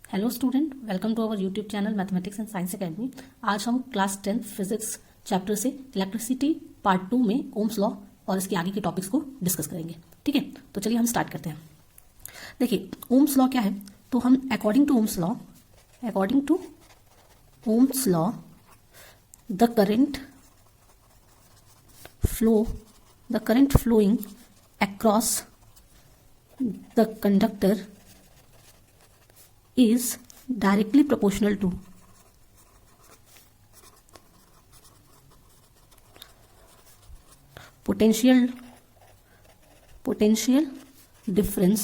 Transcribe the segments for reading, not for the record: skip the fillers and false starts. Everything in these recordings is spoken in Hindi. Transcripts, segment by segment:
Hello student, welcome to our YouTube channel mathematics and science academy. आज हम क्लास 10 फिजिक्स चैप्टर से इलेक्ट्रिसिटी पार्ट 2 में ओम्स लॉ और इसके आगे के टॉपिक्स को डिस्कस करेंगे। ठीक है, तो चलिए हम स्टार्ट करते हैं। देखिए, ओम्स लॉ क्या है, तो हम according to Ohm's law the current flowing across the conductor is directly proportional to potential difference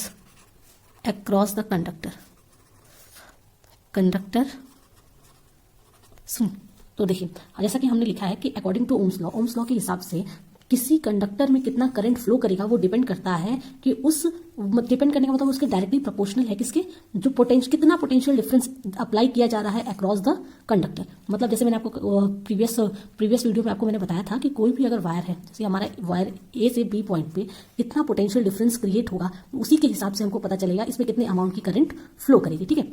across the conductor। तो देखिए, जैसा कि हमने लिखा है कि अकॉर्डिंग टू ओम्स लॉ के हिसाब से किसी कंडक्टर में कितना करंट फ्लो करेगा वो डिपेंड करता है कि डिपेंड करने का मतलब उसके डायरेक्टली प्रोपोर्शनल है किसके, जो कितना पोटेंशियल डिफरेंस अप्लाई किया जा रहा है अक्रॉस द कंडक्टर। मतलब जैसे मैंने आपको प्रीवियस वीडियो में आपको मैंने बताया था कि कोई भी अगर वायर है, जैसे हमारा वायर ए से बी पॉइंट पे कितना पोटेंशियल डिफरेंस क्रिएट होगा, उसी के हिसाब से हमको पता चलेगा इसमें कितने अमाउंट की करंट फ्लो करेगी। ठीक है,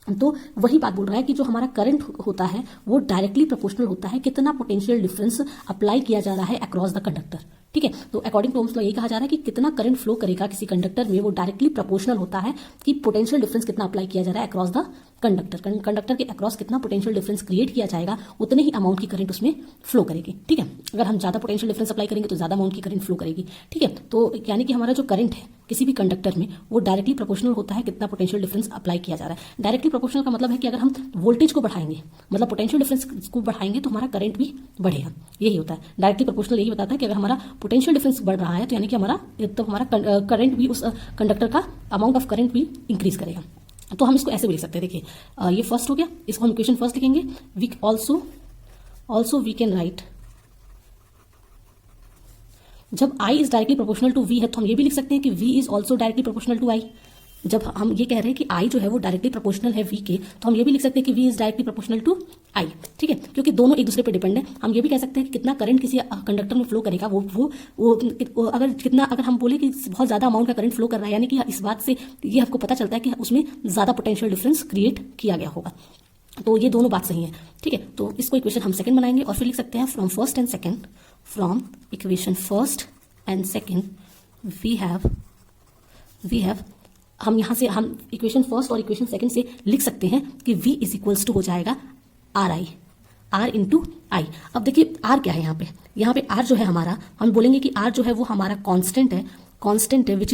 तो वही बात बोल रहा है कि जो हमारा करंट होता है वो डायरेक्टली प्रोपोर्शनल होता है कितना पोटेंशियल डिफरेंस अप्लाई किया जा रहा है अक्रॉस द कंडक्टर। ठीक है, तो अकॉर्डिंग टू ओम्स लॉ यही कहा जा रहा है कि कितना करंट फ्लो करेगा किसी कंडक्टर में वो डायरेक्टली प्रोपोर्शनल होता है कि पोटेंशियल डिफरेंस कितना अप्लाई किया जा रहा है अक्रॉस द कंडक्टर के अक्रॉस कितना पोटेंशियल डिफरेंस क्रिएट किया जाएगा, उतने ही अमाउंट की करंट उसमें फ्लो करेगी। ठीक है, अगर हम ज्यादा पोटेंशियल डिफरेंस अप्लाई करेंगे तो ज्यादा अमाउंट की करंट फ्लो करेगी। ठीक है, तो यानी कि हमारा जो करंट है किसी भी कंडक्टर में वो डायरेक्टली प्रोपोर्शनल होता है कितना पोटेंशियल डिफरेंस अप्लाई किया जा रहा है। डायरेक्टली प्रोपोर्शनल का मतलब है कि अगर हम वोल्टेज को बढ़ाएंगे, मतलब पोटेंशियल डिफरेंस को बढ़ाएंगे, तो हमारा करंट भी बढ़ेगा। यही होता है डायरेक्टली प्रोपोर्शनल, यही बताता है कि अगर हमारा पोटेंशियल डिफरेंस बढ़ रहा है तो यानी कि हमारा करंट भी, उस कंडक्टर का अमाउंट ऑफ करंट भी इंक्रीज करेगा। तो हम इसको ऐसे भी लिख सकते हैं। देखिए, ये फर्स्ट हो गया, इसको हम इक्वेशन फर्स्ट लिखेंगे। We also we can write, जब I is directly proportional to V है तो हम ये भी लिख सकते हैं कि V is also directly proportional to I। जब हम ये कह रहे हैं कि I जो है वो डायरेक्टली प्रोपोर्शनल है V के, तो हम ये भी लिख सकते हैं कि V is directly proportional to I। ठीक है, क्योंकि दोनों एक दूसरे पे डिपेंड है। हम ये भी कह सकते हैं कि कितना करंट किसी कंडक्टर में फ्लो करेगा वो अगर हम बोले कि बहुत ज्यादा अमाउंट का करंट फ्लो कर रहा है, यानी कि इस बात से ये आपको पता चलता है कि उसमें ज्यादा पोटेंशियल डिफरेंस क्रिएट किया गया होगा। तो ये दोनों बात सही है। ठीक है, तो इसको इक्वेशन हम सेकंड बनाएंगे और फिर लिख सकते हैं from equation first and second we have हम यहां से हम इक्वेशन फर्स्ट और इक्वेशन सेकंड से लिख सकते हैं कि V इज इक्वल्स टू हो जाएगा R इंटू आई। अब देखिए R क्या है यहाँ पे R जो है हमारा, हम बोलेंगे कि R जो है वो हमारा कांस्टेंट है विच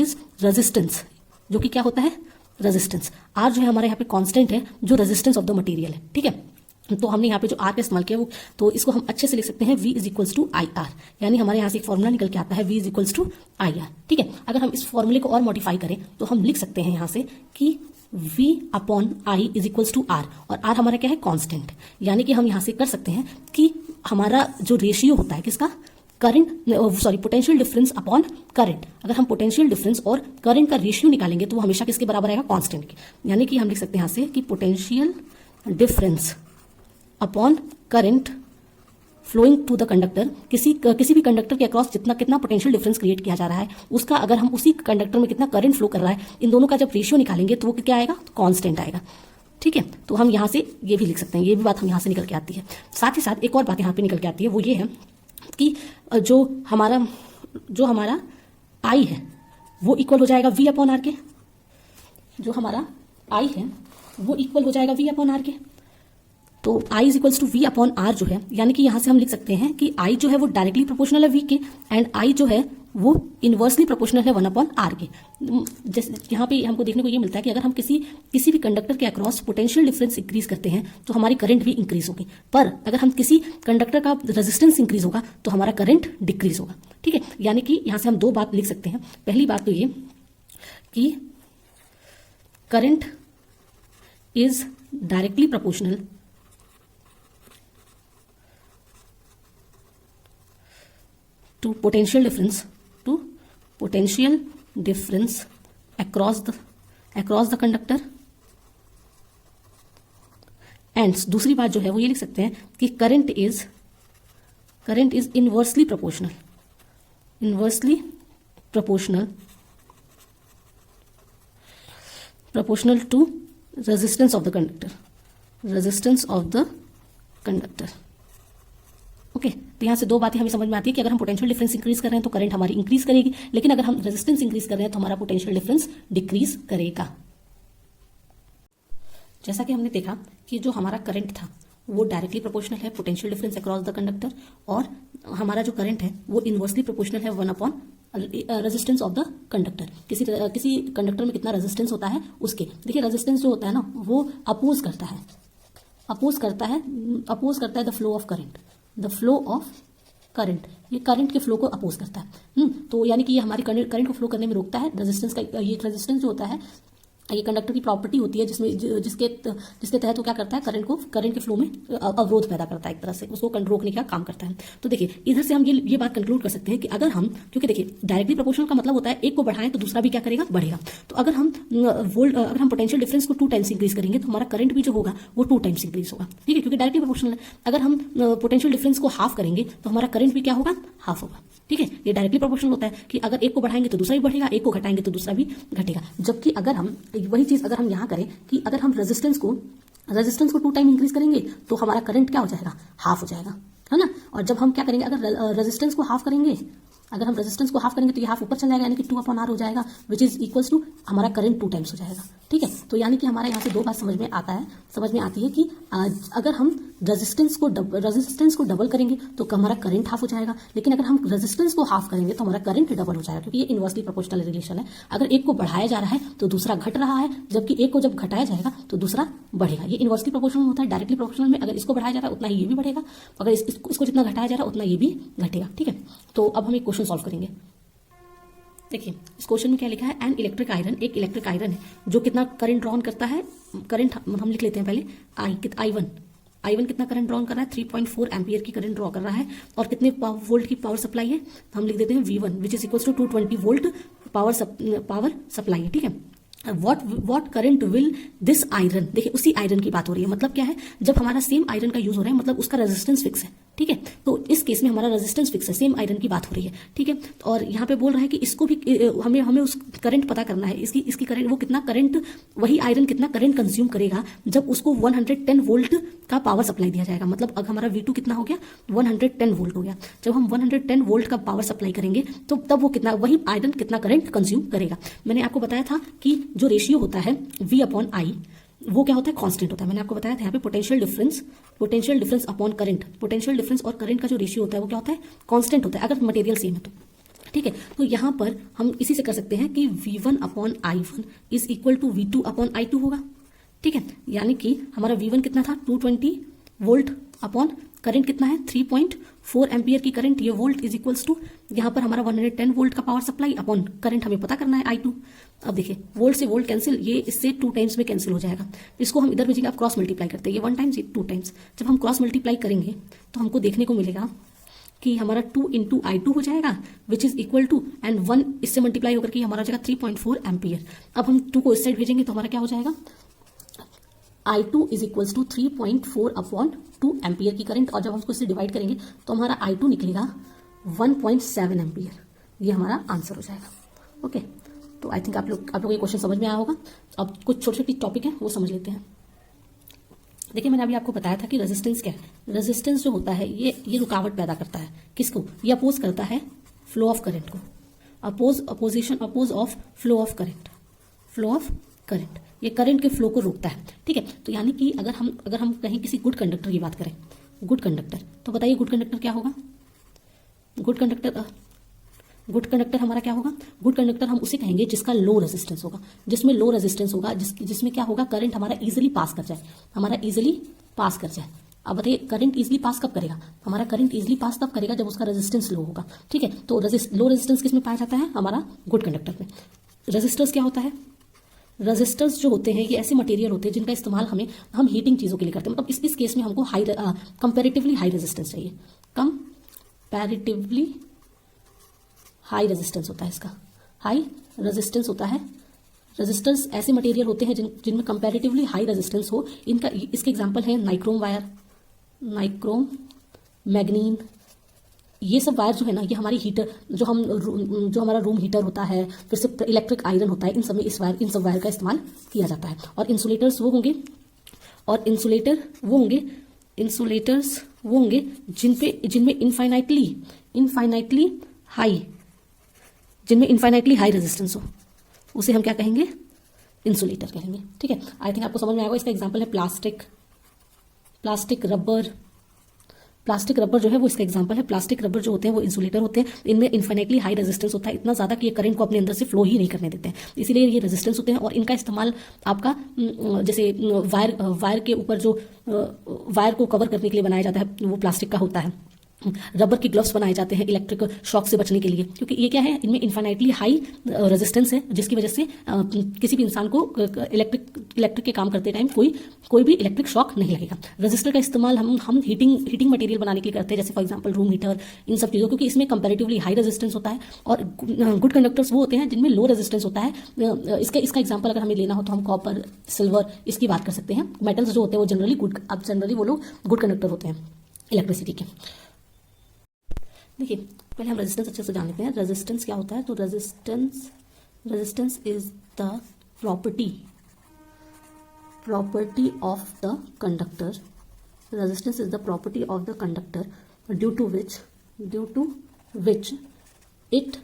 इज रेजिस्टेंस, जो कि क्या होता है रेजिस्टेंस। R जो है हमारे यहाँ पे कांस्टेंट है जो रेजिस्टेंस ऑफ द मटेरियल है। ठीक है, तो हमने यहाँ पे जो R का इस्तेमाल किया वो, तो इसको हम अच्छे से लिख सकते हैं V is equals to I R, यानी हमारे यहाँ से एक फॉर्मूला निकल के आता है V is equals to I R. ठीक है, अगर हम इस फॉर्मूले को और मॉडिफाई करें तो हम लिख सकते हैं यहाँ से कि V upon I is equals to R, और R हमारा क्या है कांस्टेंट, यानी कि हम यहाँ से कर सकते हैं कि हमारा जो रेशियो होता है किसका, पोटेंशियल डिफरेंस अपॉन करंट, अगर हम पोटेंशियल डिफरेंस और करंट का रेशियो निकालेंगे तो वो हमेशा किसके बराबर आएगा, कांस्टेंट के। यानी कि हम लिख सकते हैं यहाँ से कि potential difference upon current flowing to the conductor, किसी भी कंडक्टर के अक्रॉस कितना पोटेंशियल डिफरेंस क्रिएट किया जा रहा है, उसका अगर हम उसी कंडक्टर में कितना करंट फ्लो कर रहा है, इन दोनों का जब रेशियो निकालेंगे तो वो क्या आएगा, कांस्टेंट आएगा। ठीक है, तो हम यहाँ से ये भी लिख सकते हैं, ये भी बात हम यहाँ से निकल के आती है। साथ ही साथ एक और बात यहाँ पे निकल के आती है, वो ये है कि जो हमारा I है वो इक्वल हो जाएगा V अपॉन आर के, जो हमारा I है वो इक्वल हो जाएगा V अपॉन आर के। तो I is equals to V upon R जो है, यानी कि यहाँ से हम लिख सकते हैं कि I जो है वो डायरेक्टली प्रोपोर्शनल है V के, एंड I जो है वो इनवर्सली प्रोपोर्शनल है 1 अपॉन आर के। जैसे यहाँ पे हमको देखने को ये मिलता है कि अगर हम किसी भी कंडक्टर के अक्रॉस पोटेंशियल डिफरेंस इंक्रीज करते हैं तो हमारी करंट भी इंक्रीज होगी, पर अगर हम किसी कंडक्टर का रेजिस्टेंस इंक्रीज होगा तो हमारा करंट डिक्रीज होगा। ठीक है, यानी कि यहाँ से हम दो बात लिख सकते हैं। पहली बात तो ये कि current is directly proportional to potential difference across the conductor, and दूसरी बात जो है वो ये लिख सकते हैं कि current is inversely proportional to resistance of the conductor, resistance of the conductor. Okay, तो यहां से दो बातें हमें समझ में आती है कि अगर हम पोटेंशियल डिफरेंस इंक्रीज कर रहे हैं तो करंट हमारी इंक्रीज करेगी, लेकिन अगर हम रेजिस्टेंस इंक्रीज कर रहे हैं तो हमारा पोटेंशियल डिफरेंस डिक्रीज करेगा। जैसा कि हमने देखा कि जो हमारा करंट था वो डायरेक्टली प्रोपोर्शनल है potential difference across the conductor, और हमारा जो करंट है वो इनवर्सली प्रोपोर्शनल है 1 upon resistance of the conductor. किसी कंडक्टर में कितना रेजिस्टेंस होता है उसके, देखिए रेजिस्टेंस जो होता है ना वो अपोज करता है the flow of current, the flow of current, ये करंट के फ्लो को अपोज करता है। तो यानी कि ये हमारी करंट को फ्लो करने में रोकता है। रेजिस्टेंस का ये रेजिस्टेंस जो होता है ये कंडक्टर की प्रॉपर्टी होती है जिसके तहत वो क्या करता है, करंट के फ्लो में अवरोध पैदा करता है, एक तरह से उसको रोकने का काम करता है। तो देखिए इधर से हम ये बात कंक्लूड कर सकते हैं कि अगर हम, क्योंकि देखिए डायरेक्टली प्रोपोर्शनल का मतलब होता है एक को बढ़ाएं तो दूसरा भी क्या करेगा, बढ़ेगा। तो अगर हम पोटेंशियल डिफरेंस को 2 टाइम्स इंक्रीज करेंगे तो हमारा करंट भी जो होगा वो 2 टाइम्स इंक्रीज होगा, ठीक है, क्योंकि डायरेक्टली प्रोपोर्शनल है। अगर हम पोटेंशियल डिफरेंस को हाफ करेंगे तो हमारा करंट भी क्या होगा, हाफ होगा, ठीक है। ये डायरेक्टली प्रोपोर्शनल होता है कि अगर एक को बढ़ाएंगे तो दूसरा भी बढ़ेगा, एक को घटाएंगे तो दूसरा भी घटेगा। जबकि अगर हम वही चीज अगर हम यहाँ करें कि अगर हम रेजिस्टेंस को 2 टाइम इंक्रीज करेंगे तो हमारा करंट क्या हो जाएगा, हाफ हो जाएगा, है ना। और जब हम क्या करेंगे, अगर रेजिस्टेंस को हाफ करेंगे तो ये हाफ ऊपर चला जाएगा, यानी कि 2 अपॉन R हो जाएगा, विच इज इक्वल्स टू हमारा करंट 2 टाइम्स हो जाएगा, ठीक है। तो यानी कि हमारा यहाँ से दो बात समझ में आती है कि अगर हम रेजिस्टेंस को डबल करेंगे तो हमारा करंट हाफ हो जाएगा, लेकिन अगर हम रेजिस्टेंस को हाफ करेंगे तो हमारा करंट डबल हो जाएगा, क्योंकि ये इनवर्सली प्रोपोर्शनल रिलेशन है। अगर एक को बढ़ाया जा रहा है तो दूसरा घट रहा है, जबकि एक को जब घटाया जाएगा तो दूसरा बढ़ेगा। ये इनवर्सली प्रोपोर्शनल होता है। डायरेक्टली प्रोपोर्शनल में अगर इसको बढ़ाया जा रहा है उतना ही ये भी बढ़ेगा, अगर इसको जितना घटाया जा रहा है उतना ये भी घटेगा, ठीक है। तो अब हम एक क्वेश्चन सॉल्व करेंगे। देखिए इस क्वेश्चन में क्या लिखा है, एक इलेक्ट्रिक आयरन है जो कितना करंट ड्रॉ करता है, करंट हम लिख लेते हैं पहले I1 कितना करंट ड्रॉ कर रहा है, 3.4 एम्पियर की करंट ड्रॉ कर रहा है, और कितने वोल्ट की पावर सप्लाई है, तो हम लिख देते हैं V1 which is equals to 220 volt power supply है, ठीक है। What current will this iron, देखिए उसी आयरन की बात हो रही है, मतलब क्या है, जब हमारा सेम आयरन का यूज हो रहा है मतलब उसका रेजिस्टेंस फिक्स है, ठीक है। तो इस केस में हमारा रेजिस्टेंस फिक्स है, सेम आयरन की बात हो रही है, ठीक है। और यहाँ पे बोल रहा है कि इसको भी हमें उस करंट पता करना है, इसकी करंट, वो कितना करंट, वही आयरन कितना करंट कंज्यूम करेगा जब उसको 110 वोल्ट का पावर सप्लाई दिया जाएगा। मतलब अब हमारा V2 कितना हो गया, 110 वोल्ट हो गया। जब हम 110 वोल्ट का पावर सप्लाई करेंगे तो तब वही आयरन कितना करंट कंज्यूम करेगा। मैंने आपको बताया था कि जो रेशियो होता है V अपॉन I वो क्या होता है, कांस्टेंट होता है। मैंने आपको बताया था यहाँ पे potential difference upon current, potential difference और करंट का जो रेशियो होता है वो क्या होता है, कांस्टेंट होता है, अगर मटेरियल सेम है तो, ठीक है। तो यहाँ पर हम इसी से कर सकते हैं कि V1 upon I1 is equal to V2 upon I2 होगा, ठीक है। यानी कि हमारा V1 कितना था, 220 वोल्ट अपॉन करंट कितना है, 3.4 एम्पियर की करंट, ये वोल्ट इज इक्वल्स टू यहाँ पर हमारा 110 वोल्ट का पावर सप्लाई अपॉन करंट हमें पता करना है I2। अब देखिए वोल्ट से वोल्ट कैंसिल, ये इससे 2 टाइम्स में कैंसिल हो जाएगा, इसको हम इधर भेजेंगे, आप क्रॉस मल्टीप्लाई करते हैं, ये 1 टाइम्स, ये 2 टाइम्स। जब हम क्रॉस मल्टीप्लाई करेंगे तो हमको देखने को मिलेगा कि हमारा 2 इंटू I2 हो जाएगा which is equal to, and 1 इससे मल्टीप्लाई होकर के हमारा हो जाएगा 3.4 एम्पियर। अब हम 2 को इस साइड भेजेंगे तो हमारा क्या हो जाएगा, I2 is equals to 3.4 upon 2 ampere की करंट, और जब हम उसको इससे डिवाइड करेंगे तो हमारा I2 निकलेगा 1.7 एम्पियर, ये हमारा आंसर हो जाएगा। ओके, तो आई थिंक आप लोग ये क्वेश्चन समझ में आया होगा। अब कुछ छोटे छोटे टॉपिक हैं वो समझ लेते हैं। देखिए मैंने अभी आपको बताया था कि रेजिस्टेंस क्या है, रेजिस्टेंस जो होता है ये रुकावट पैदा करता है, किसको, ये अपोज करता है फ्लो ऑफ करंट को, oppose of flow of current, ये करंट के फ्लो को रोकता है, ठीक है। तो यानी कि अगर हम कहीं किसी गुड कंडक्टर की बात करें, गुड कंडक्टर, तो बताइए गुड कंडक्टर क्या होगा, गुड कंडक्टर हमारा क्या होगा, गुड कंडक्टर हम उसे कहेंगे जिसका लो रेजिस्टेंस होगा, जिसमें क्या होगा, करंट हमारा इजीली पास कर जाए, अब बताइए करंट इजीली पास कब करेगा, हमारा करंट इजीली पास तब करेगा जब उसका रेजिस्टेंस लो होगा, ठीक है। तो लो रेजिस्टेंस किस में पाया जाता है, हमारा गुड कंडक्टर में। रेजिस्टर्स क्या होता है, रेजिस्टर्स जो होते हैं ये ऐसे मटेरियल होते हैं जिनका इस्तेमाल हम हीटिंग चीजों के लिए करते हैं। मतलब इस केस में हमको कंपैरेटिवली हाई रेजिस्टेंस चाहिए, कंपैरेटिवली हाई रेजिस्टेंस होता है, इसका हाई रेजिस्टेंस होता है। रेजिस्टर्स ऐसे मटेरियल होते हैं जिनमें कंपैरेटिवली हाई रेजिस्टेंस हो। इसके एग्जांपल है नाइक्रोम वायर, नाइक्रोम, मैग्नीन, ये सब वायर जो है ना, ये हमारी हीटर जो हमारा रूम हीटर होता है, फिर से इलेक्ट्रिक आयरन होता है, इन सब में इन सब वायर का इस्तेमाल किया जाता है। और इंसुलेटर्स वो होंगे जिनमें इनफाइनाइटली हाई रेजिस्टेंस हो, उसे हम क्या कहेंगे, इंसुलेटर कहेंगे। ठीक है, आई थिंक आपको समझ में आएगा। इसका एग्जांपल है प्लास्टिक रबर जो है वो इसका एग्जांपल है। प्लास्टिक रबर जो होते हैं वो इंसुलेटर होते हैं, इनमें इन्फाइनाइटली हाई रेजिस्टेंस होता है, इतना ज्यादा कि ये करंट को अपने अंदर से फ्लो ही नहीं करने देते हैं, इसीलिए ये रेजिस्टेंस होते हैं। और इनका इस्तेमाल आपका जैसे वायर के ऊपर जो वायर को कवर करने के लिए बनाया जाता है, वो प्लास्टिक का होता है। रबर के ग्लव्स बनाए जाते हैं इलेक्ट्रिक शॉक से बचने के लिए, क्योंकि ये क्या है, इनमें इन्फाइनाइटली हाई रेजिस्टेंस है, जिसकी वजह से किसी भी इंसान को इलेक्ट्रिक के काम करते टाइम कोई भी इलेक्ट्रिक शॉक नहीं लगेगा। रजिस्टर का इस्तेमाल हम हीटिंग मटेरियल बनाने के लिए करते हैं, जैसे फॉर एग्जांपल रूम हीटर, इन सब चीज़ों, क्योंकि इसमें कंपैरेटिवली हाई रेजिस्टेंस होता है। और गुड कंडक्टर्स वो होते हैं जिनमें लो रेजिस्टेंस होता है। इसका एग्जाम्पल अगर हमें लेना हो तो हम कॉपर, सिल्वर, इसकी बात कर सकते हैं। मेटल्स जो होते हैं वो जनरली वो लोग गुड कंडक्टर होते हैं इलेक्ट्रिसिटी के। देखिए, पहले हम रेजिस्टेंस अच्छे से जान लेते हैं। रेजिस्टेंस क्या होता है? तो resistance is the property of the conductor. Resistance is the property of the conductor due to which it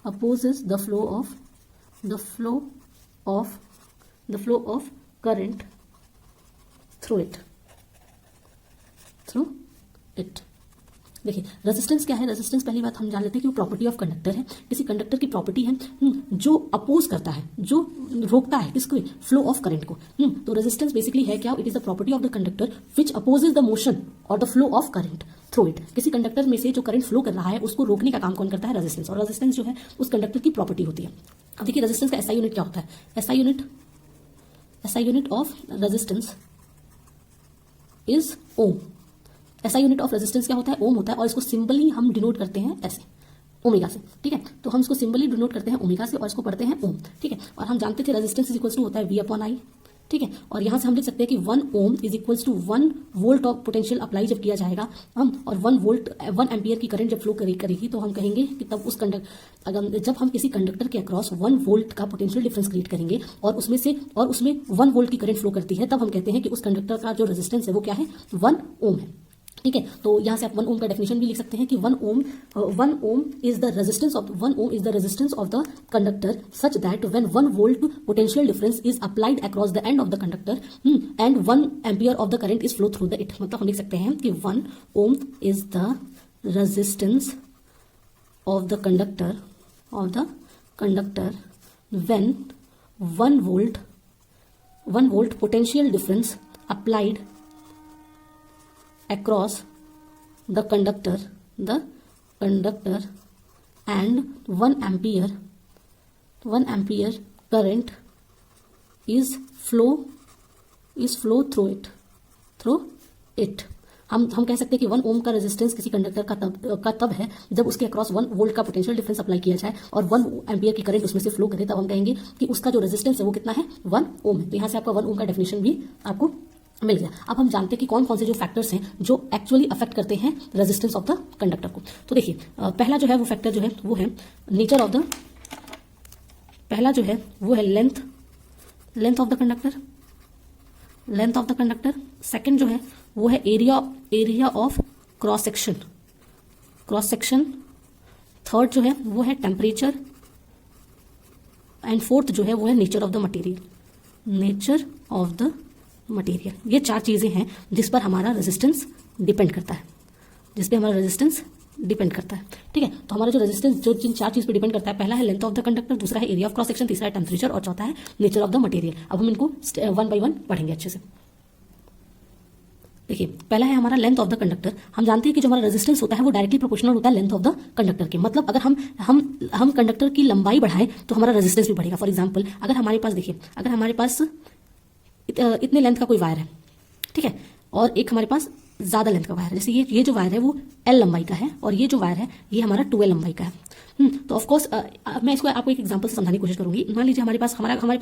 opposes the flow of current through it. देखिए, रेजिस्टेंस क्या है? रेजिस्टेंस पहली बात हम जान लेते हैं कि वो प्रॉपर्टी ऑफ कंडक्टर है। किसी कंडक्टर की प्रॉपर्टी है जो अपोज करता है, जो रोकता है किसको, फ्लो ऑफ करंट को। तो रेजिस्टेंस बेसिकली है क्या? It is the property of the conductor which opposes the motion और the flow of current through it. किसी कंडक्टर में से जो करंट फ्लो कर रहा है उसको रोकने का काम कौन करता है? रेजिस्टेंस। और रेजिस्टेंस जो है उस कंडक्टर की प्रॉपर्टी होती है। अब देखिए, रेजिस्टेंस का एसआई यूनिट क्या होता है? SI unit of resistance is ohm. ऐसा यूनिट ऑफ रेजिस्टेंस क्या होता है? ओम होता है। और इसको सिंबली हम डिनोट करते हैं ऐसे, ओमेगा से। ठीक है, तो हम इसको सिंबली डिनोट करते हैं ओमेगा से और इसको पढ़ते हैं ओम। ठीक है, और हम जानते थे रेजिस्टेंस इज इक्वल्स टू होता है V अपॉन आई। ठीक है, और यहां से हम लिख सकते हैं कि 1 ohm is equals to 1 volt of potential apply जब किया जाएगा हम, और 1 एम्पियर की करंट जब फ्लो करेगी तो हम कहेंगे कि तब उस जब हम किसी कंडक्टर के अक्रॉस 1 वोल्ट का पोटेंशियल डिफरेंस क्रिएट करेंगे और उसमें 1 वोल्ट की करंट फ्लो करती है, तब हम कहते हैं कि उस कंडक्टर का जो रेजिस्टेंस है वो क्या है? 1 ओम है। ठीक है, तो यहां से आप 1 ओम का डेफिनेशन भी लिख सकते हैं कि 1 ohm is the resistance of the conductor such that when 1 volt potential difference is applied across the end of the conductor and 1 ampere of the current is flow through the it. मतलब हम लिख सकते हैं कि 1 ohm is the resistance of the conductor when 1 volt potential difference applied across the conductor and 1 ampere current is flow through it। हम कह सकते हैं कि 1 ओम का रेजिस्टेंस किसी कंडक्टर का तब है जब उसके अक्रॉस 1 वोल्ट का पोटेंशियल डिफरेंस अप्लाई किया जाए और 1 एम्पियर की करंट उसमें से फ्लो करे, तब हम कहेंगे कि उसका जो रेजिस्टेंस है वो कितना है? 1 ओम है। तो यहां से आपका 1 ओम का डेफिनेशन भी आपको मिल गया। अब हम जानते हैं कि कौन कौन से जो फैक्टर्स हैं जो एक्चुअली अफेक्ट करते हैं रेजिस्टेंस ऑफ द कंडक्टर को। तो देखिए, पहला जो है वो फैक्टर जो है वो है नेचर ऑफ द, पहला जो है वो है length of the conductor. Second जो है वो है area of cross section. Third जो है वो है टेम्परेचर। एंड फोर्थ जो है वो है नेचर ऑफ द मटेरियल। ये 4 चीजें हैं जिस पर हमारा रेजिस्टेंस डिपेंड करता है, ठीक है। तो हमारा जो रेजिस्टेंस जो जिन 4 चीज पर डिपेंड करता है, पहला है लेंथ ऑफ द कंडक्टर, दूसरा है एरिया ऑफ क्रॉस सेक्शन, तीसरा है टेम्परेचर और चौथा है नेचर ऑफ द मटेरियल। अब हम इनको 1 बाय 1 पढ़ेंगे अच्छे से। देखिए, पहला है हमारा लेंथ ऑफ द कंडक्टर। हम जानते हैं कि जो हमारा रेजिस्टेंस होता है वो डायरेक्टली प्रोपोर्शनल होता है लेंथ ऑफ द कंडक्टर के। मतलब अगर हम कंडक्टर की लंबाई बढ़ाएं तो हमारा रेजिस्टेंस भी बढ़ेगा। फॉर एग्जाम्पल, अगर हमारे पास इतने लेंथ का कोई वायर है, ठीक है, और एक हमारे पास ज्यादा लेंथ का वायर है, जैसे ये जो वायर है वो L लंबाई का है और ये जो वायर है ये हमारा 2L लंबाई का है। तो ऑफकोर्स मैं इसको आपको एक एग्जांपल से समझाने की कोशिश करूंगी। मान लीजिए हमारे पास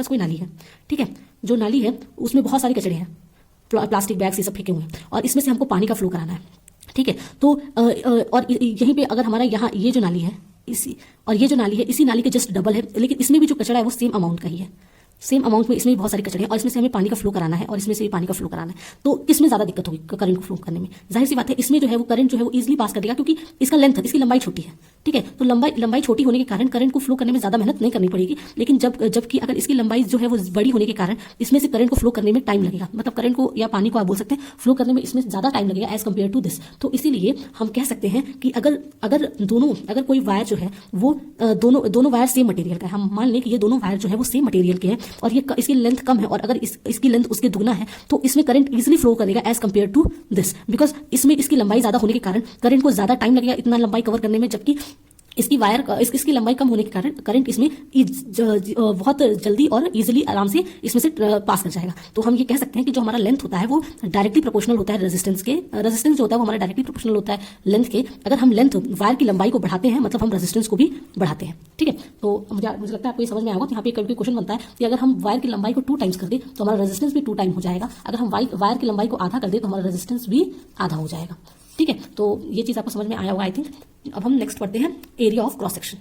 कोई नाली है, ठीक है, जो नाली है उसमें बहुत सारे कचड़े हैं, प्लास्टिक बैग्स ये सब फेंके हुए हैं और इसमें से हमको पानी का फ्लो कराना है, ठीक है। तो और यहीं पे अगर हमारा यहाँ ये जो नाली है इसी और ये जो नाली है इसी नाली के जस्ट डबल है, लेकिन इसमें भी जो कचरा है वो सेम अमाउंट का ही है, सेम अमाउंट में इसमें भी बहुत सारे कचरे हैं और इसमें से हमें पानी का फ्लो कराना है और इसमें से भी पानी का फ्लो कराना है। तो किसमें ज़्यादा दिक्कत होगी करंट को फ्लो करने में? जाहिर सी बात है इसमें जो है वो करंट जो है वो इजीली पास कर देगा, क्योंकि इसका लेंथ, इसकी लंबाई छोटी है, ठीक है। तो लंबाई छोटी होने के कारण करंट को फ्लो करने में ज़्यादा मेहनत नहीं करनी पड़ेगी। लेकिन जबकि अगर इसकी लंबाई जो है वो बड़ी होने के कारण इसमें से करंट को फ्लो करने में टाइम लगेगा, मतलब करंट को या पानी को आप बोल सकते हैं फ्लो करने में इसमें ज़्यादा टाइम लगेगा एज कम्पेयर टू दिस। तो इसीलिए हम कह सकते हैं कि अगर कोई वायर जो है वो दोनों वायर सेम मटेरियल का है, हम मान लें कि ये दोनों वायर जो है वो सेम मटेरियल के हैं और ये इसकी लेंथ कम है और अगर इसकी लेंथ उसके दुगना है, तो इसमें करंट इजीली फ्लो करेगा as compare to this, because इसमें इसकी लंबाई ज्यादा होने के कारण करंट को ज्यादा टाइम लगेगा इतना लंबाई कवर करने में, जबकि इसकी लंबाई कम होने के कारण करंट इसमें बहुत जल्दी और इजीली आराम से इसमें से पास कर जाएगा। तो हम ये कह सकते हैं कि जो हमारा लेंथ होता है वो डायरेक्टली प्रोपोर्शनल होता है रेजिस्टेंस के। रेजिस्टेंस जो होता है वो हमारा डायरेक्टली प्रोपोर्शनल होता है लेंथ के। अगर हम लेंथ वायर की लंबाई को बढ़ाते हैं मतलब हम रेजिस्टेंस को भी बढ़ाते हैं, ठीक है। तो मुझे लगता है आपको ये समझ में आएगा। तो यहाँ पे कभी क्वेश्चन बनता है कि अगर हम वायर की लंबाई को 2 टाइम्स कर दें तो हमारा रेजिस्टेंस भी 2 टाइम हो जाएगा, अगर हम वायर की लंबाई को आधा कर दें तो हमारा रेजिस्टेंस भी आधा हो जाएगा, ठीक है। तो ये चीज़ आपको समझ में आया होगा आई थिंक। अब हम नेक्स्ट पढ़ते हैं एरिया ऑफ क्रॉस सेक्शन।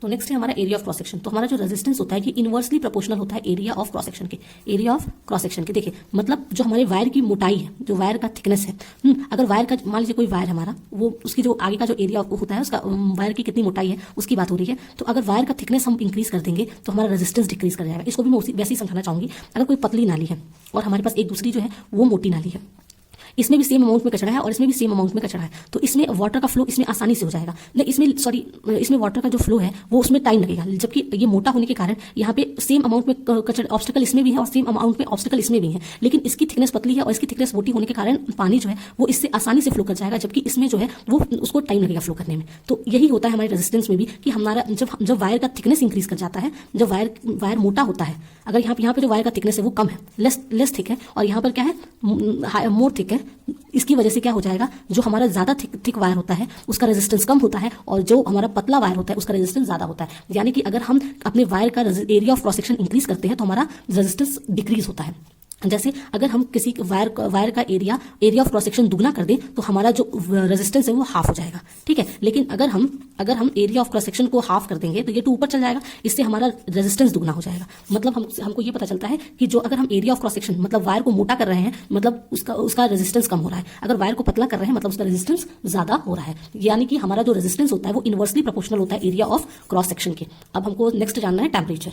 तो नेक्स्ट है हमारा एरिया ऑफ क्रॉस सेक्शन। तो हमारा जो रेजिस्टेंस होता है ये इनवर्सली प्रोपोर्शनल होता है एरिया ऑफ क्रॉस सेक्शन के। एरिया ऑफ क्रॉस सेक्शन के देखिए मतलब जो हमारे वायर की मोटाई है, जो वायर का थिकनेस है, अगर वायर का मान लीजिए कोई वायर है हमारा, वो उसकी जो आगे का जो एरिया होता है उसका वायर की कितनी मोटाई है उसकी बात हो रही है। तो अगर वायर का थिकनेस हम इंक्रीज कर देंगे तो हमारा रेजिस्टेंस डिक्रीज कर जाएगा। इसको भी मैं वैसे ही समझाना चाहूंगी। अगर कोई पतली नाली है और हमारे पास एक दूसरी जो है वो मोटी नाली है, इसमें भी सेम अमाउंट में कचरा है और इसमें भी सेम अमाउंट में कचरा है, तो इसमें वाटर का फ्लो इसमें आसानी से हो जाएगा। नहीं इसमें वाटर का जो फ्लो है वो उसमें टाइम लगेगा, जबकि ये मोटा होने के कारण यहाँ पे सेम अमाउंट में कचरा ऑब्स्टेकल इसमें भी है और सेम अमाउंट में ऑब्स्टेकल इसमें भी है, लेकिन इसकी थिकनेस पतली है और इसकी थिकनेस मोटी होने के कारण पानी जो है वो इससे आसानी से फ्लो कर जाएगा, जबकि इसमें जो है वो उसको टाइम लगेगा फ्लो करने में। तो यही होता है हमारे रेजिस्टेंस में भी कि हमारा जब वायर का थिकनेस इंक्रीज कर जाता है, जब वायर मोटा होता है, अगर यहाँ पे जो वायर का थिकनेस है वो कम है, लेस थिक है, और यहाँ पर क्या है मोर थिक है, इसकी वजह से क्या हो जाएगा, जो हमारा ज्यादा थिक वायर होता है उसका रेजिस्टेंस कम होता है और जो हमारा पतला वायर होता है उसका रेजिस्टेंस ज्यादा होता है। यानी कि अगर हम अपने वायर का area of cross section increase करते हैं तो हमारा रेजिस्टेंस डिक्रीज होता है। जैसे अगर हम किसी वायर का एरिया ऑफ क्रॉस सेक्शन दुगना कर दें तो हमारा जो रेजिस्टेंस है वो हाफ हो जाएगा, ठीक है। लेकिन अगर हम एरिया ऑफ क्रॉस सेक्शन को हाफ कर देंगे तो ये 2 ऊपर चल जाएगा, इससे हमारा रेजिस्टेंस दुगना हो जाएगा। मतलब हमको ये पता चलता है कि जो अगर हम एरिया ऑफ क्रॉस सेक्शन मतलब वायर को मोटा कर रहे हैं मतलब उसका रेजिस्टेंस कम हो रहा है, अगर वायर को पतला कर रहे हैं मतलब उसका रेजिस्टेंस ज्यादा हो रहा है। यानी कि हमारा जो रेजिस्टेंस होता है वो इनवर्सली प्रोपोर्शनल होता है एरिया ऑफ क्रॉस सेक्शन के। अब हमको नेक्स्ट जानना है टेम्परेचर।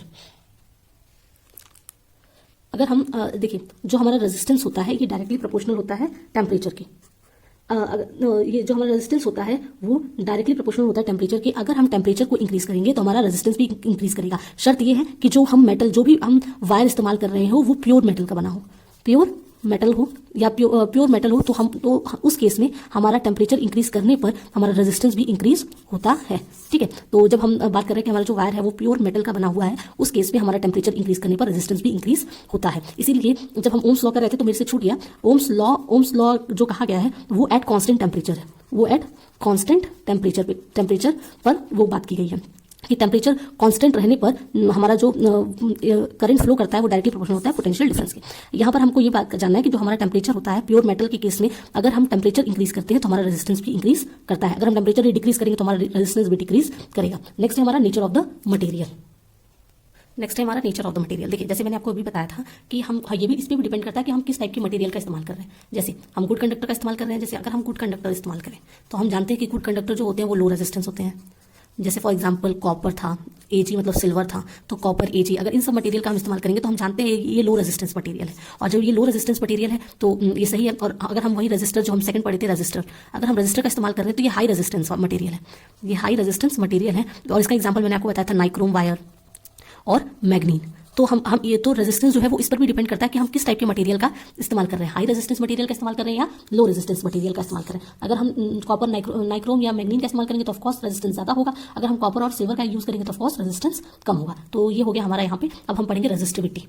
अगर हम देखिए जो हमारा रेजिस्टेंस होता है ये डायरेक्टली प्रोपोर्शनल होता है टेम्परेचर के। ये जो हमारा रेजिस्टेंस होता है वो डायरेक्टली प्रोपोर्शनल होता है टेम्परेचर के। अगर हम टेम्परेचर को इंक्रीज करेंगे तो हमारा रेजिस्टेंस भी इंक्रीज करेगा। शर्त ये है कि जो भी हम वायर इस्तेमाल कर रहे हो वो प्योर मेटल का बना हो, प्योर मेटल हो या प्योर मेटल हो, तो उस केस में हमारा टेम्परेचर इंक्रीज करने पर हमारा रेजिस्टेंस भी इंक्रीज होता है, ठीक है। तो जब हम बात कर रहे हैं कि हमारा जो वायर है वो प्योर मेटल का बना हुआ है, उस केस में हमारा टेम्परेचर इंक्रीज करने पर रेजिस्टेंस भी इंक्रीज होता है। इसीलिए जब हम ओम्स लॉ कर रहे थे तो मेरे से छूट गया, ओम्स लॉ जो कहा गया है वो एट कांस्टेंट टेम्परेचर है, वो एट कांस्टेंट टेम्परेचर पर वो बात की गई है कि टेम्परेचर कांस्टेंट रहने पर हमारा जो करंट फ्लो करता है वो डायरेक्टली प्रोपोर्शनल होता है पोटेंशियल डिफरेंस के। यहाँ पर हमको ये बात जानना है कि जो हमारा टेम्परेचर होता है प्योर मेटल के केस में अगर हम टेम्परेचर इंक्रीज करते हैं तो हमारा रेजिस्टेंस भी इंक्रीज करता है, अगर हम टेम्परेचर डिक्रीज करेंगे तो हमारा रेजिस्टेंस भी डिक्रीज करेगा। नेक्स्ट है हमारा नेचर ऑफ द मटेरियल। देखिए जैसे मैंने आपको अभी बताया था कि हम ये भी इस पर भी डिपेंड करता है कि हम किस टाइप की मटेरियल का इस्तेमाल कर रहे हैं। जैसे हम गुड कंडक्टर का इस्तेमाल कर रहे हैं, जैसे अगर हम गुड कंडक्टर इस्तेमाल करें तो हम जानते हैं कि गुड कंडक्टर जो होते हैं वो लो रेजिस्टेंस होते हैं। जैसे फॉर एग्जांपल कॉपर था, Ag मतलब सिल्वर था, तो कॉपर Ag अगर इन सब मटेरियल का हम इस्तेमाल करेंगे तो हम जानते हैं ये लो रेजिस्टेंस मटेरियल है, और जब ये लो रेजिस्टेंस मटेरियल है तो ये सही है। और अगर हम वही रजिस्टर जो हम सेकंड पढ़े थे रजिस्टर, अगर हम रजिस्टर का इस्तेमाल कर रहे हैं तो ये हाई रेजिस्टेंस मटेरियल है, ये हाई रेजिस्टेंस मटेरियल है। और इसका एग्जाम्पल मैंने आपको बताया था नाइक्रोम वायर और मैग्नीन। तो हम ये तो रेजिस्टेंस जो है वो इस पर भी डिपेंड करता है कि हम किस टाइप के मटेरियल का इस्तेमाल कर रहे हैं, हाई रेजिस्टेंस मटेरियल का इस्तेमाल कर रहे हैं या लो रेजिस्टेंस मटेरियल का इस्तेमाल कर रहे हैं। अगर हम कॉपर नाइक्रोम या मैग्नीन का इस्तेमाल करेंगे तो ऑफकोर्स रेजिस्टेंस ज्यादा होगा, अगर हम कॉपर और सिल्वर का यूज करेंगे तो ऑफकोर्स रेजिस्टेंस कम होगा। तो ये हो गया हमारा यहाँ पे। अब हम पढ़ेंगे रेजिस्टिविटी।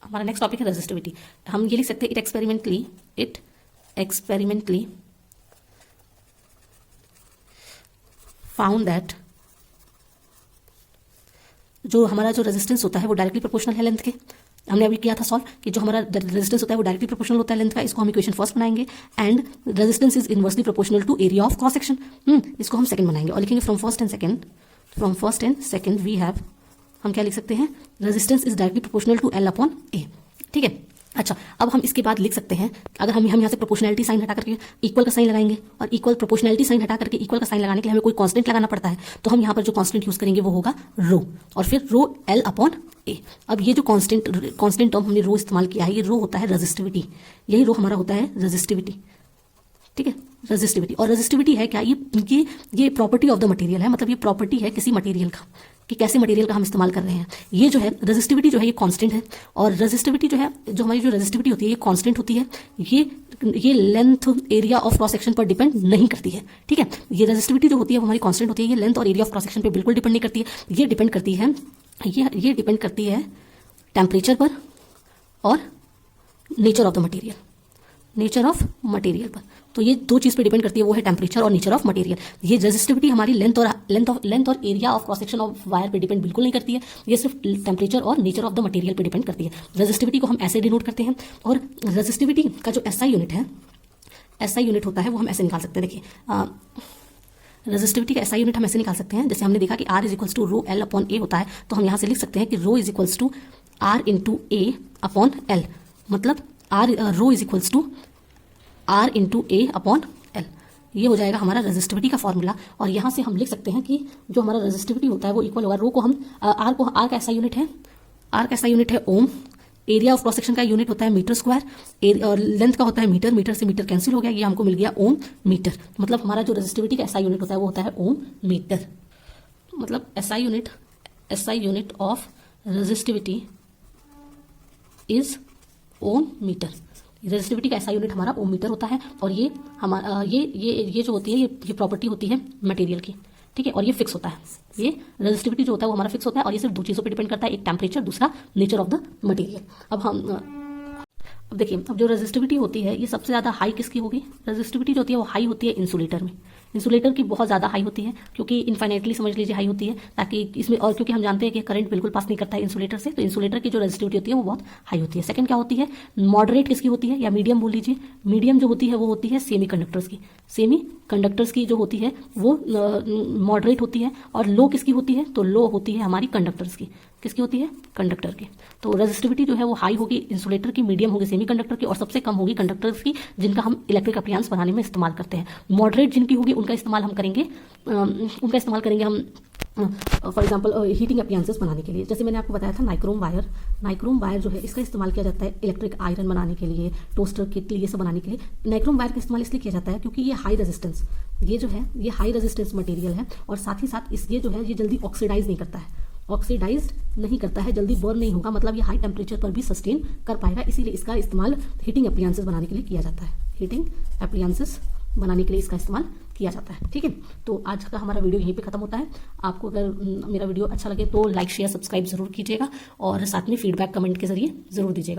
हमारा नेक्स्ट टॉपिक है रेजिस्टिविटी। हम ये लिख सकते हैं इट एक्सपेरिमेंटली फाउंड दैट जो हमारा जो रेजिस्टेंस होता है वो डायरेक्टली प्रोपोर्शनल है लेंथ के। हमने अभी किया था सॉल्व कि जो हमारा रेजिस्टेंस होता है वो डायरेक्टली प्रोपोर्शनल होता है लेंथ का, इसको हम इक्वेशन फर्स्ट बनाएंगे, and resistance is inversely proportional to area of cross section, इसको हम सेकंड बनाएंगे और लिखेंगे from first and second we have, हम क्या लिख सकते हैं, resistance is directly proportional to L upon A, ठीक है। अच्छा, अब हम इसके बाद लिख सकते हैं, अगर हम यहाँ से प्रोपोर्शनैलिटी साइन हटा करके इक्वल का साइन लगाएंगे, और इक्वल प्रोपोर्शनैलिटी साइन हटा करके इक्वल का साइन लगाने के लिए हमें कोई कांस्टेंट लगाना पड़ता है, तो हम यहाँ पर जो कांस्टेंट यूज करेंगे वो होगा रो, और फिर रो L अपॉन A। अब ये जो कांस्टेंट टर्म हमने रो इस्तेमाल किया है, ये रो होता है रेजिस्टिविटी, यही रो हमारा होता है रेजिस्टिविटी, ठीक है, रेजिस्टिविटी। और रेजिस्टिविटी है क्या, ये प्रॉपर्टी ऑफ द मटेरियल है, मतलब ये प्रॉपर्टी है किसी मटेरियल का कि कैसे मटेरियल का हम इस्तेमाल कर रहे हैं। ये जो है रेजिस्टिविटी जो है ये कांस्टेंट है, और रेजिस्टिविटी जो है, जो हमारी जो रेजिस्टिविटी होती है ये कांस्टेंट होती है, ये length area of cross section पर डिपेंड नहीं करती है, ठीक है। ये रेजिस्टिविटी जो होती है वो हमारी कांस्टेंट होती है, ये लेंथ और एरिया ऑफ क्रॉस सेक्शन पर बिल्कुल डिपेंड नहीं करती है, ये डिपेंड करती है टेम्परेचर पर और नेचर ऑफ मटेरियल पर। तो ये दो चीज़ पे डिपेंड करती है, वो है टेम्परेचर और नेचर ऑफ मटेरियल। ये रेजिस्टिविटी हमारी लेंथ और area of cross section of wire पे डिपेंड बिल्कुल नहीं करती है, ये सिर्फ टेम्परेचर और नेचर ऑफ द मटेरियल पे डिपेंड करती है। रेजिस्टिविटी को हम ऐसे डिनोट करते हैं, और रेजिस्टिविटी का जो SI यूनिट होता है वो हम ऐसे निकाल सकते हैं। देखिए रेजिस्टिविटी का SI यूनिट हम ऐसे निकाल सकते हैं, जैसे हमने देखा कि R is equals to rho L upon A होता है, तो हम यहाँ से लिख सकते हैं कि rho is equals to R into A upon L, मतलब rho is equals to R into A upon L, ये हो जाएगा हमारा रेजिस्टिविटी का फॉर्मूला। और यहाँ से हम लिख सकते हैं कि जो हमारा रेजिस्टिविटी होता है वो इक्वल होगा रो को हम R का SI यूनिट है ओम, एरिया ऑफ क्रॉस सेक्शन का यूनिट होता है मीटर स्क्वायर, और लेंथ का होता है मीटर, मीटर से मीटर कैंसिल हो गया, ये हमको मिल गया ओम मीटर। मतलब हमारा जो रेजिस्टिविटी का SI यूनिट होता है वो होता है ओम मीटर, मतलब SI unit of resistivity is ohm metre. Resistivity का SI यूनिट हमारा ओम मीटर होता है, और ये हमारा ये जो होती है ये प्रॉपर्टी होती है मटेरियल की, ठीक है, और ये फिक्स होता है। ये रेजिस्टिविटी जो होता है वो हमारा फिक्स होता है, और ये सिर्फ दो चीज़ों पे डिपेंड करता है, एक टेम्परेचर, दूसरा नेचर ऑफ द मटेरियल। अब देखिए, अब जो रेजिस्टिविटी होती है ये सबसे ज़्यादा हाई किसकी होगी, रेजिस्टिविटी जो होती है वो हाई होती है इंसुलेटर में। इंसुलेटर की बहुत ज़्यादा हाई होती है, क्योंकि इन्फाइनाइटली समझ लीजिए हाई होती है, ताकि इसमें, और क्योंकि हम जानते हैं कि करंट बिल्कुल पास नहीं करता है इंसुलेटर से, तो इंसुलेटर की जो रेजिस्टिविटी होती है वो बहुत हाई होती है। सेकंड क्या होती है, मॉडरेट किसकी होती है, या मीडियम बोल लीजिए, मीडियम जो होती है वो होती है सेमी कंडक्टर्स की जो होती है वो मॉडरेट होती है। और लो किसकी होती है, तो लो होती है हमारी कंडक्टर्स की, किसकी होती है, कंडक्टर की। तो रेजिस्टिविटी जो है वो हाई होगी इंसुलेटर की, मीडियम होगी सेमी कंडक्टर की, और सबसे कम होगी कंडक्टर्स की, जिनका हम इलेक्ट्रिक अप्लायंस बनाने में इस्तेमाल करते हैं। मॉडरेट जिनकी होगी उनका इस्तेमाल हम करेंगे हम फॉर एग्जांपल हीटिंग अप्लायंसेस बनाने के लिए। जैसे मैंने आपको बताया था नाइक्रोम वायर जो है इसका इस्तेमाल किया जाता है इलेक्ट्रिक आयरन बनाने के लिए, टोस्टर के लिए, ये सब बनाने के लिए नाइक्रोम वायर का इस्तेमाल इसलिए किया जाता है क्योंकि ये हाई रेजिस्टेंस, ये जो है ये हाई रेजिस्टेंस मटेरियल है, और साथ ही साथ ये जो है ये जल्दी ऑक्सीडाइज नहीं करता है, जल्दी बर्न नहीं होगा, मतलब ये हाई टेम्परेचर पर भी सस्टेन कर पाएगा, इसीलिए इसका इस्तेमाल हीटिंग अप्लायंसेस बनाने के लिए किया जाता है। किया जाता है, ठीक है। तो आज का हमारा वीडियो यहीं पे खत्म होता है। आपको अगर मेरा वीडियो अच्छा लगे तो लाइक शेयर सब्सक्राइब जरूर कीजिएगा, और साथ में फीडबैक कमेंट के जरिए जरूर दीजिएगा।